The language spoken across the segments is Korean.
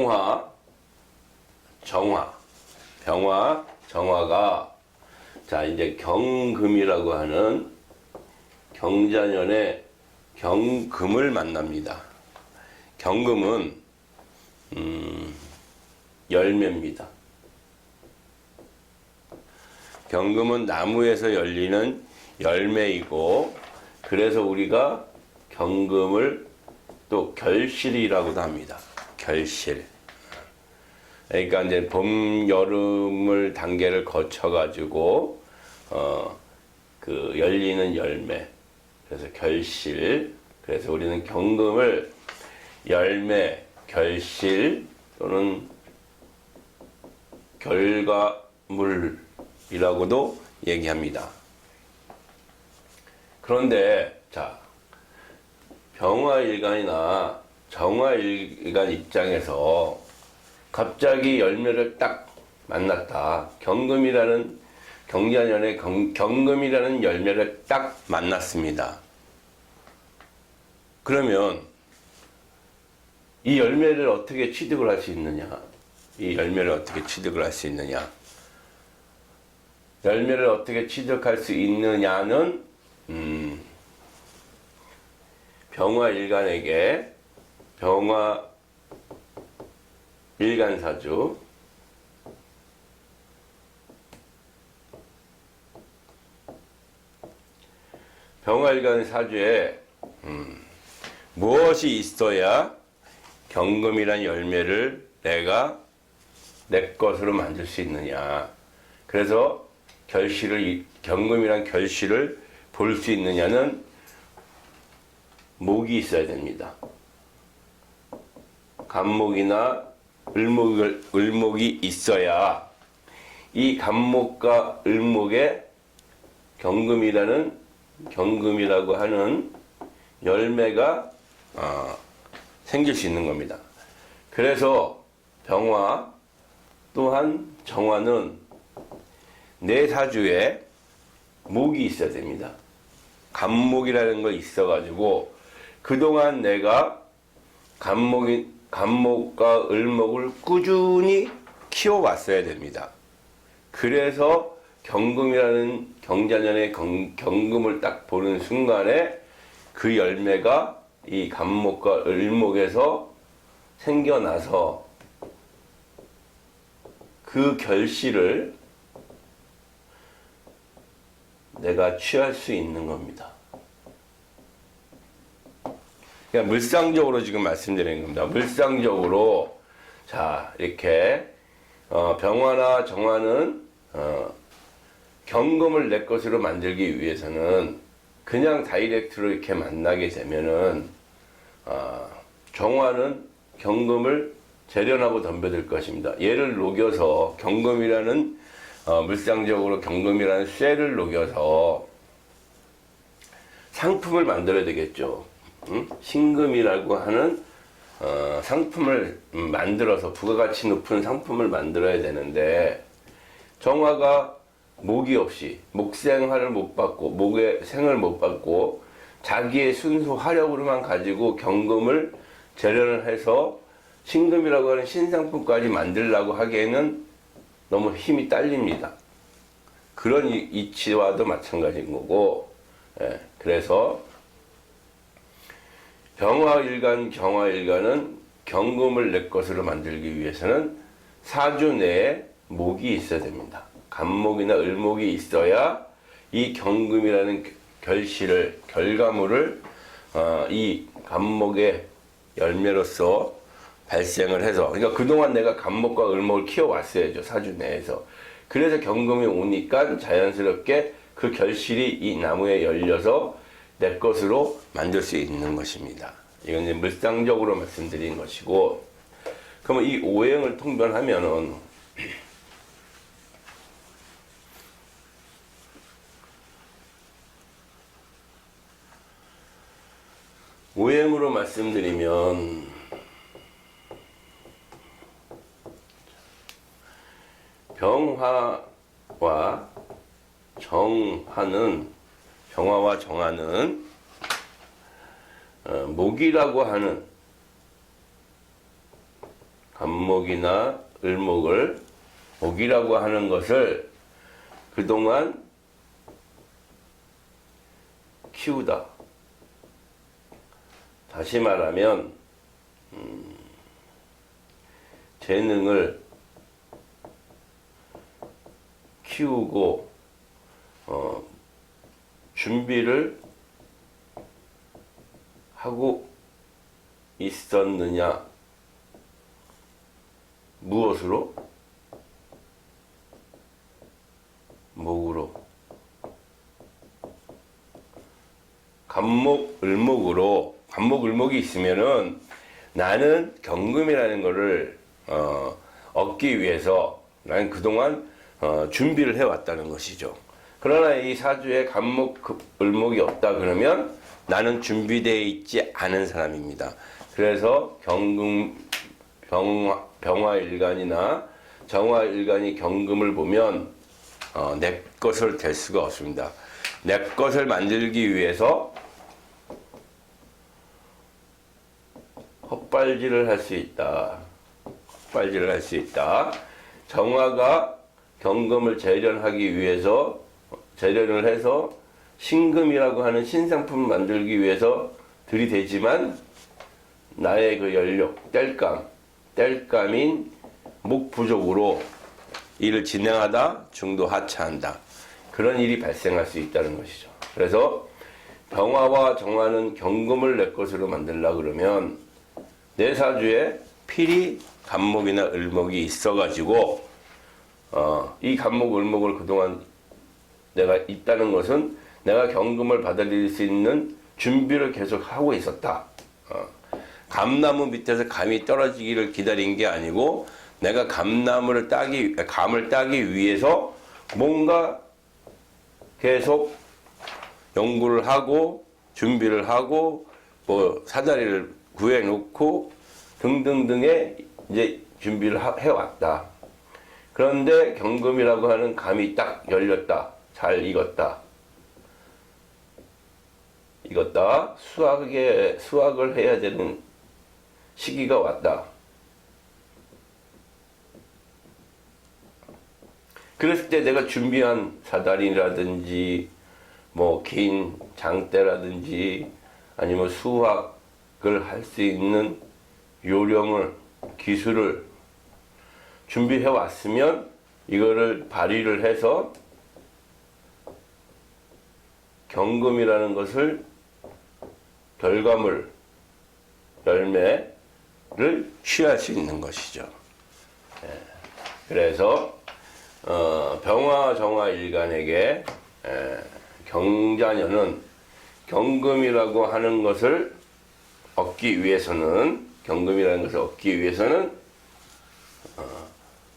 병화, 정화, 병화, 정화가 자 이제 경금이라고 하는 경자년의 경금을 만납니다. 경금은 열매입니다. 경금은 나무에서 열리는 열매이고, 그래서 우리가 경금을 또 결실이라고도 합니다. 결실. 그러니까 이제 봄, 여름을 단계를 거쳐가지고 그 열리는 열매. 그래서 결실. 그래서 우리는 경금을 열매, 결실 또는 결과물이라고도 얘기합니다. 그런데 자, 병화일간이나 정화일간 입장에서 갑자기 열매를 딱 만났다. 경금이라는 경자년의 경금이라는 열매를 딱 만났습니다. 그러면 이 열매를 어떻게 취득을 할 수 있느냐? 이 열매를 어떻게 취득을 할 수 있느냐? 열매를 어떻게 취득할 수 있느냐는 병화일간에게 병화일간사주 병화일간사주에 무엇이 있어야 경금이란 열매를 내가 내 것으로 만들 수 있느냐. 그래서 경금이란 결실을 볼 수 있느냐는 목이 있어야 됩니다. 간목이나 을목이 있어야 이 간목과 을목에 경금이라고 하는 열매가 생길 수 있는 겁니다. 그래서 병화 또한 정화는 내 사주에 목이 있어야 됩니다. 간목이라는 거 있어가지고 그동안 내가 간목과 을목을 꾸준히 키워왔어야 됩니다. 그래서 경금이라는 경자년의 경금을 딱 보는 순간에 그 열매가 이 간목과 을목에서 생겨나서 그 결실을 내가 취할 수 있는 겁니다. 그러니까 물상적으로 지금 말씀드리는 겁니다. 물상적으로 자 이렇게 병화나 정화는 경금을 내 것으로 만들기 위해서는 그냥 다이렉트로 이렇게 만나게 되면은 정화는 경금을 재련하고 덤벼들 것입니다. 얘를 녹여서 경금이라는 물상적으로 경금이라는 쇠를 녹여서 상품을 만들어야 되겠죠. 신금이라고 하는 상품을 만들어서 부가가치 높은 상품을 만들어야 되는데 정화가 목이 없이 목생화를 못 받고 목의 생을 못 받고 자기의 순수 화력으로만 가지고 경금을 재련을 해서 신금이라고 하는 신상품까지 만들려고 하기에는 너무 힘이 딸립니다. 그런 이치와도 마찬가지인 거고, 그래서 병화일간, 경화일간은 경금을 내 것으로 만들기 위해서는 사주 내에 목이 있어야 됩니다. 간목이나 을목이 있어야 이 경금이라는 결과물을 이 간목의 열매로서 발생을 해서, 그러니까 그동안 내가 간목과 을목을 키워왔어야죠, 사주 내에서. 그래서 경금이 오니까 자연스럽게 그 결실이 이 나무에 열려서 내 것으로 만들 수 있는 것입니다. 이건 이제 물상적으로 말씀드린 것이고, 그러면 이 오행을 통변하면은 오행으로 말씀드리면 병화와 정화는 목이라고 하는 간목이나 을목을 목이라고 하는 것을 그동안 키우다. 다시 말하면 재능을 키우고 준비를 하고 있었느냐? 무엇으로? 목으로. 간목, 을목으로. 간목, 을목이 있으면은 나는 경금이라는 거를 얻기 위해서 나는 그동안 준비를 해왔다는 것이죠. 그러나 이 사주에 간목, 을목이 없다 그러면 나는 준비되어 있지 않은 사람입니다. 그래서 경금, 병화일간이나 정화일간이 경금을 보면 내 것을 될 수가 없습니다. 내 것을 만들기 위해서 헛발질을 할 수 있다. 헛발질을 할 수 있다. 정화가 경금을 재련하기 위해서 재련을 해서 신금이라고 하는 신상품을 만들기 위해서 들이대지만 나의 그 연력, 땔감인 목 부족으로 일을 진행하다 중도 하차한다. 그런 일이 발생할 수 있다는 것이죠. 그래서 병화와 정화는 경금을 내 것으로 만들려 그러면 내 사주에 필히 간목이나 을목이 있어가지고 이 간목, 을목을 그동안 내가 있다는 것은 내가 경금을 받아들일 수 있는 준비를 계속 하고 있었다. 감나무 밑에서 감이 떨어지기를 기다린 게 아니고 내가 감을 따기 위해서 뭔가 계속 연구를 하고 준비를 하고 뭐 사다리를 구해 놓고 등등등의 이제 준비를 해왔다. 그런데 경금이라고 하는 감이 딱 열렸다. 잘 익었다. 수확을 해야 되는 시기가 왔다. 그랬을 때 내가 준비한 사다리라든지 뭐 긴 장대라든지 아니면 수확을 할 수 있는 요령을 기술을 준비해 왔으면 이거를 발휘를 해서 경금이라는 것을 결과물 열매를 취할 수 있는 것이죠. 그래서 병화 정화 일간에게 경자년은 경금이라고 하는 것을 얻기 위해서는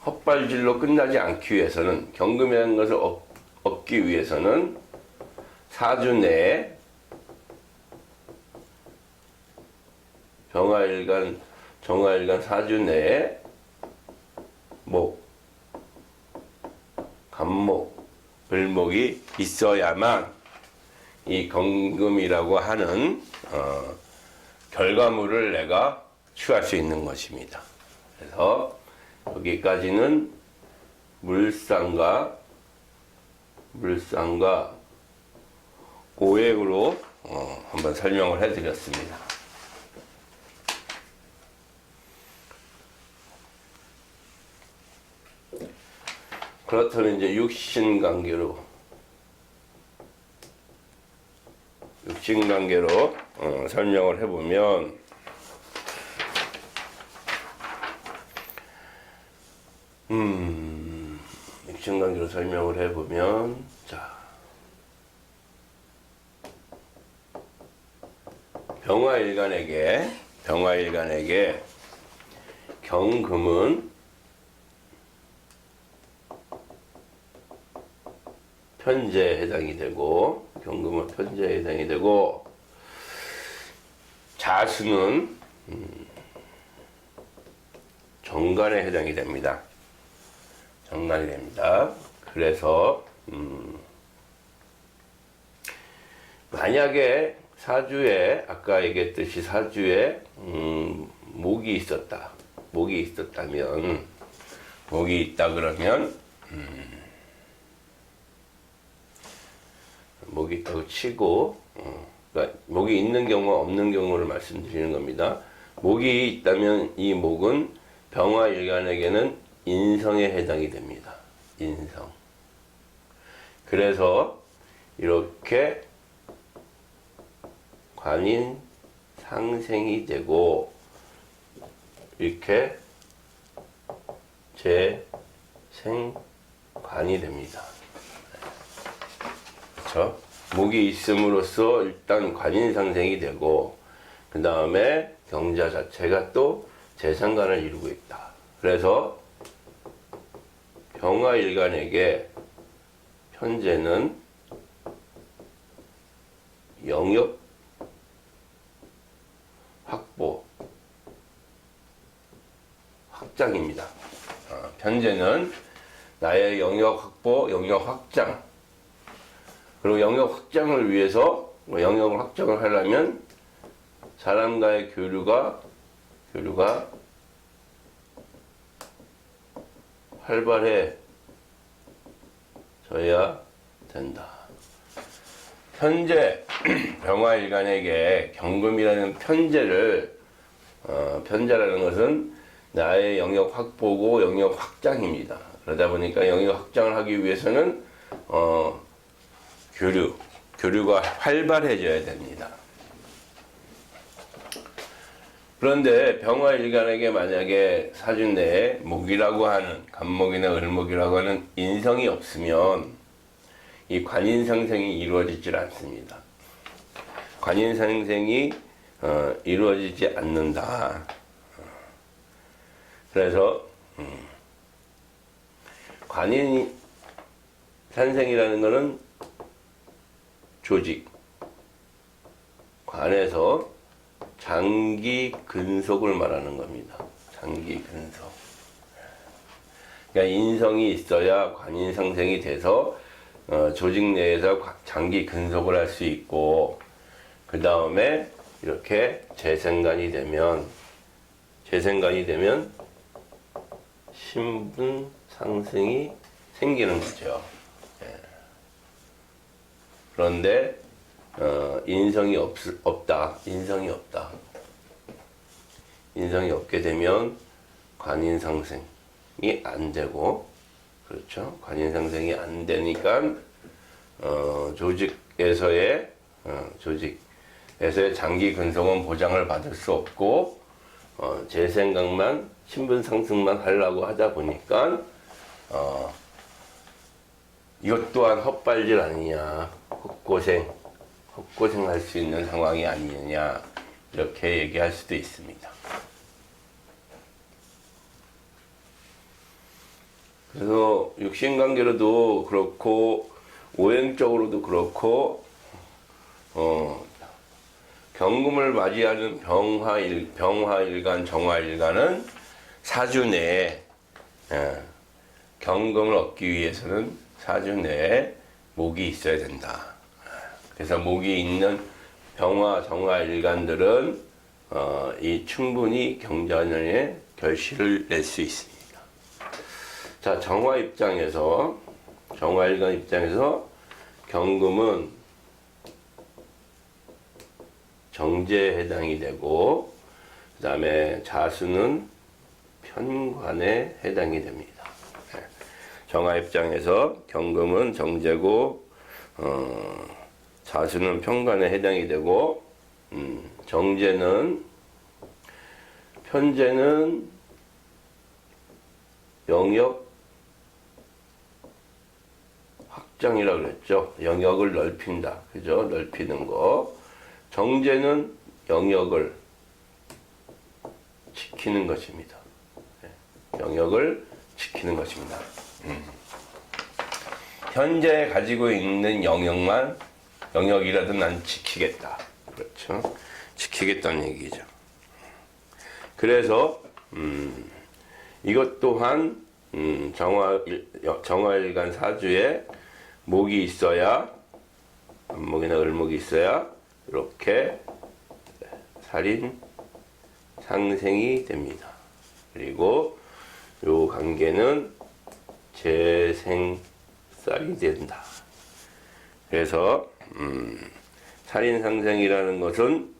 헛발질로 끝나지 않기 위해서는 경금이라는 것을 얻기 위해서는 사주 내에 병화일간, 정화일간 사주 내에 목, 간목, 을목이 있어야만 이 경금이라고 하는 결과물을 내가 취할 수 있는 것입니다. 그래서 여기까지는 물상과 오행으로 한번 설명을 해드렸습니다. 그렇다면 이제 육신관계로 설명을 해보면 육신관계로 설명을 해보면 자 병화일간에게 경금은 편재에 해당이 되고 경금은 편재에 해당이 되고 자수는 정관에 해당이 됩니다. 정관이 됩니다. 그래서 만약에 사주에 아까 얘기했듯이 사주에 목이 있었다. 목이 있었다면, 목이 있다 그러면, 목이 있다고 치고, 그러니까 목이 있는 경우와 없는 경우를 말씀드리는 겁니다. 목이 있다면 이 목은 병화일간에게는 인성에 해당이 됩니다. 인성. 그래서 이렇게 관인 상생이 되고 이렇게 재생관이 됩니다. 그렇죠? 목이 있음으로써 일단 관인 상생이 되고 그 다음에 경자 자체가 또 재생관을 이루고 있다. 그래서 병화일간에게 현재는 영역 확보, 확장입니다. 현재는 나의 영역 확보, 영역 확장. 그리고 영역 확장을 위해서, 영역 확장을 하려면 사람과의 교류가 활발해져야 된다. 현재 병화일간에게 경금이라는 편제라는 것은 나의 영역 확보고 영역 확장입니다. 그러다 보니까 영역 확장을 하기 위해서는 교류가 활발해져야 됩니다. 그런데 병화일간에게 만약에 사주 내에 목이라고 하는 간목이나 을목이라고 하는 인성이 없으면 이 관인상생이 이루어지질 않습니다. 관인상생이 이루어지지 않는다. 그래서 관인산생이라는 것은 조직, 관에서 장기 근속을 말하는 겁니다. 장기 근속. 그러니까 인성이 있어야 관인상생이 돼서 조직 내에서 장기 근속을 할 수 있고 그 다음에 이렇게 재생관이 되면 신분 상승이 생기는 거죠. 그런데 인성이 없다. 인성이 없게 되면 관인 상생이 안 되고, 그렇죠? 관인 상생이 안 되니까 조직에서의 장기 근속은 보장을 받을 수 없고 제 생각만 신분 상승만 하려고 하다 보니까 이것 또한 헛발질 아니냐, 헛고생할 수 있는 상황이 아니냐 이렇게 얘기할 수도 있습니다. 그래서 육신관계로도 그렇고 오행적으로도 그렇고 경금을 맞이하는 병화일간, 정화일간은 사주 내에 경금을 얻기 위해서는 사주 내에 목이 있어야 된다. 그래서 목이 있는 병화, 정화일간들은 이 충분히 경자년에 결실을 낼 수 있습니다. 자, 정화일간 입장에서 경금은 정제에 해당이 되고 그 다음에 자수는 편관에 해당이 됩니다. 정화 입장에서 경금은 정제고 자수는 편관에 해당이 되고 편제는 영역 확장이라고 그랬죠. 영역을 넓힌다. 그죠? 넓히는 거. 정제는 영역을 지키는 것입니다. 영역을 지키는 것입니다. 현재 가지고 있는 영역이라도 난 지키겠다. 그렇죠? 지키겠다는 얘기죠. 그래서 이것 또한 정화일간 사주에 목이 있어야, 간목이나 을목이 있어야 이렇게 살인 상생이 됩니다. 그리고 요 관계는 재생살이 된다. 그래서 살인상생이라는 것은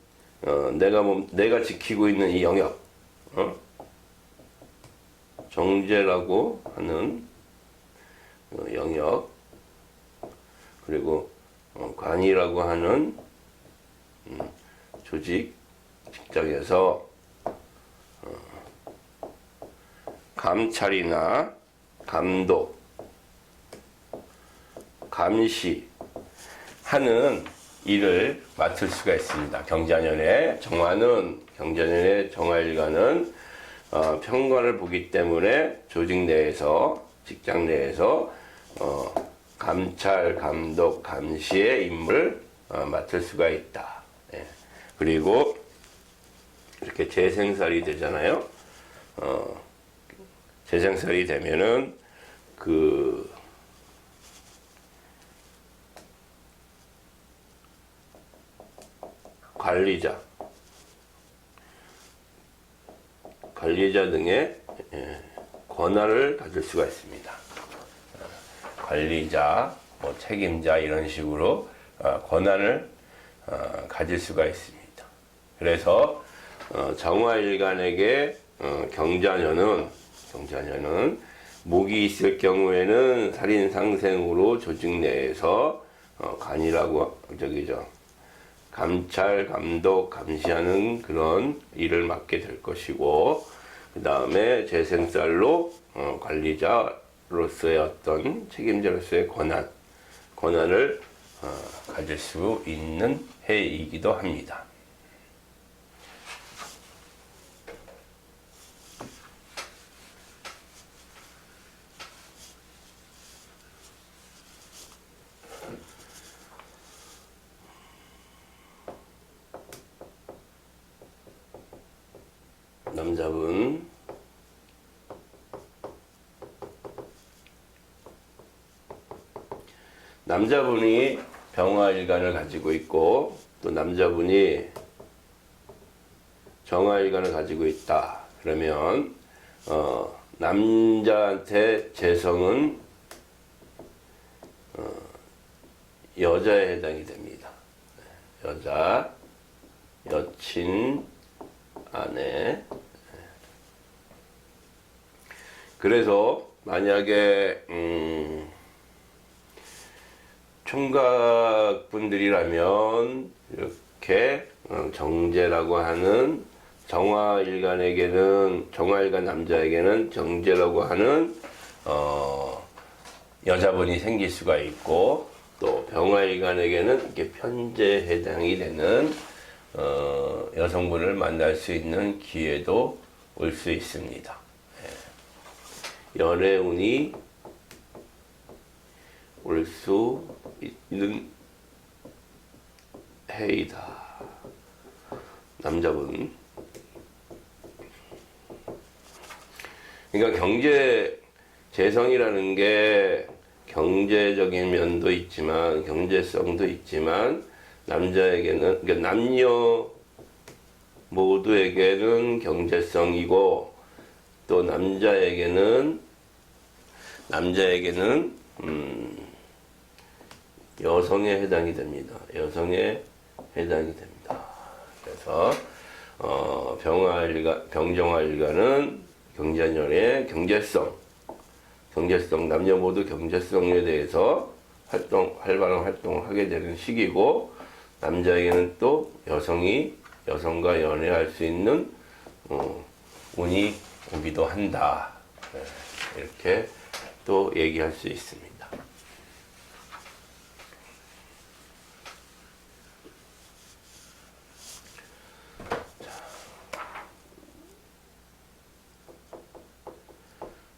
내가 지키고 있는 이 영역, 정제라고 하는 영역, 그리고 관이라고 하는 조직, 직장에서 감찰이나 감독, 감시 하는 일을 맡을 수가 있습니다. 경자년의 정화일간은 평관을 보기 때문에 조직 내에서, 직장 내에서 감찰, 감독, 감시의 임무를 맡을 수가 있다. 예. 그리고 이렇게 재생살이 되잖아요. 재생살이 되면은 그 관리자 등의 권한을 가질 수가 있습니다. 관리자, 뭐 책임자 이런 식으로 권한을 가질 수가 있습니다. 그래서 정화일간에게 경자년은 목이 있을 경우에는 살인상생으로 조직 내에서 관이라고 감찰, 감독, 감시하는 그런 일을 맡게 될 것이고, 그 다음에 재생살로 관리자로서의 어떤 책임자로서의 권한을 가질 수 있는 해이기도 합니다. 남자분이 병화일간을 가지고 있고 또 남자분이 정화일간을 가지고 있다. 그러면 남자한테 재성은 여자에 해당이 됩니다. 여자, 여친, 아내. 그래서 만약에 총각분들이라면 이렇게 정제라고 하는 정화일간 남자에게는 정제라고 하는 여자분이 생길 수가 있고, 또 병화일간에게는 이렇게 편제에 해당이 되는 여성분을 만날 수 있는 기회도 올 수 있습니다. 연애운이 올 수 있는 해이다. 남자분. 그러니까 재성이라는 게 경제적인 면도 있지만, 경제성도 있지만, 남자에게는, 그러니까 남녀 모두에게는 경제성이고, 또 남자에게는 여성에 해당이 됩니다. 여성에 해당이 됩니다. 그래서 병정화일간은 경자년의 경제성, 남녀 모두 경제성에 대해서 활발한 활동을 하게 되는 시기고, 남자에게는 또 여성과 연애할 수 있는 운이 오기도 한다. 이렇게 또 얘기할 수 있습니다.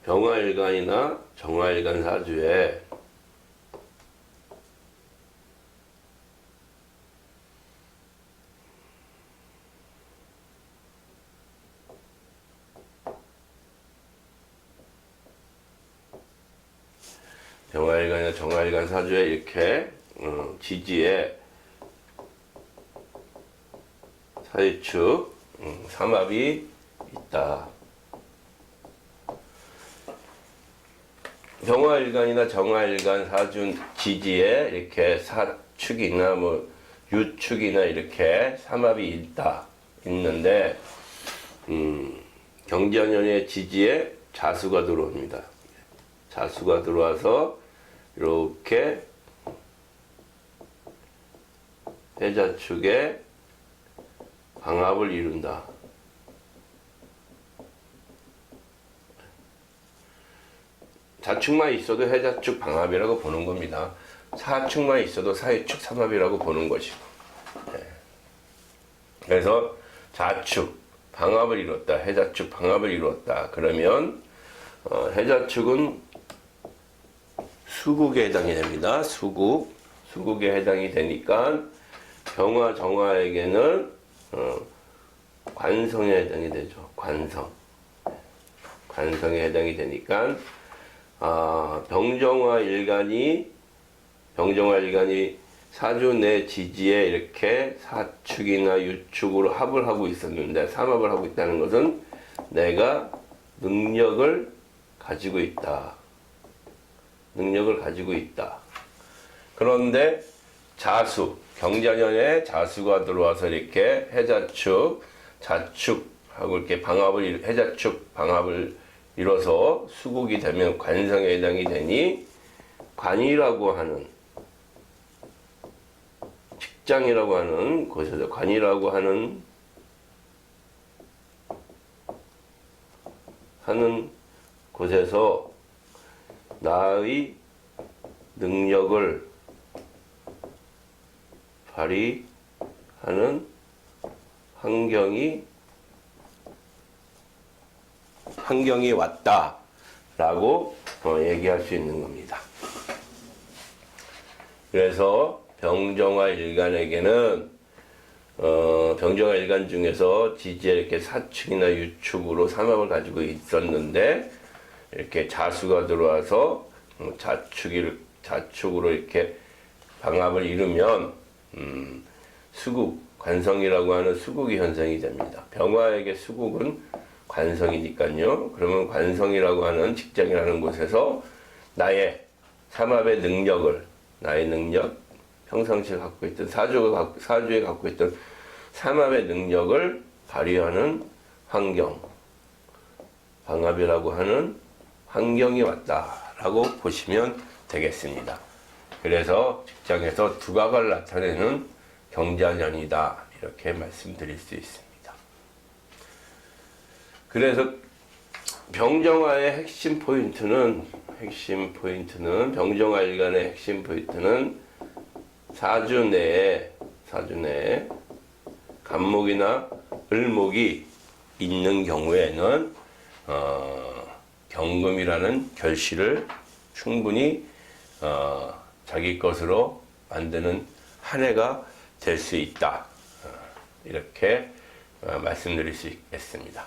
병화일간이나 정화일간 사주에 병화일간이나 정화일간 사주에 이렇게 지지에 사유축 삼합이 있다. 병화일간이나 정화일간 사주 지지에 이렇게 사축이나 뭐 유축이나 이렇게 삼합이 있는데 경자년의 지지에 자수가 들어옵니다. 자수가 들어와서 이렇게 해자축에 방합을 이룬다. 자축만 있어도 해자축 방합이라고 보는 겁니다. 사축만 있어도 사유축 삼합이라고 보는 것이고. 그래서 자축 방합을 이뤘다. 해자축 방합을 이뤘다. 그러면 해자축은 수국에 해당이 됩니다. 수국에 해당이 되니까 병화 정화에게는 관성에 해당이 되죠. 관성에 해당이 되니까 병정화 일간이 사주 내 지지에 이렇게 사축이나 유축으로 합을 하고 있었는데 삼합을 하고 있다는 것은 내가 능력을 가지고 있다. 그런데 경자년에 자수가 들어와서 이렇게 해자축, 자축하고 이렇게 해자축 방합을 이뤄서 수국이 되면 관성에 해당이 되니 관이라고 하는 직장이라고 하는 곳에서 관이라고 하는 곳에서 나의 능력을 발휘하는 환경이 왔다라고 얘기할 수 있는 겁니다. 그래서 병정화 일간에게는 병정화 일간 중에서 지지에 이렇게 사축이나 유축으로 삼합을 가지고 있었는데 이렇게 자수가 들어와서 자축으로 이렇게 방합을 이루면 관성이라고 하는 수국이 현상이 됩니다. 병화에게 수국은 관성이니까요. 그러면 관성이라고 하는 직장이라는 곳에서 나의 삼합의 나의 능력, 평상시에 갖고 있던 사주에 갖고 있던 삼합의 능력을 발휘하는 방합이라고 하는 환경이 왔다라고 보시면 되겠습니다. 그래서 직장에서 두각을 나타내는 경자년이다 이렇게 말씀드릴 수 있습니다. 그래서 병정화의 핵심 포인트는 병정화 일간의 핵심 포인트는 사주 내에 간목이나 을목이 있는 경우에는 경금이라는 결실을 충분히 자기 것으로 만드는 한 해가 될 수 있다. 이렇게 말씀드릴 수 있겠습니다.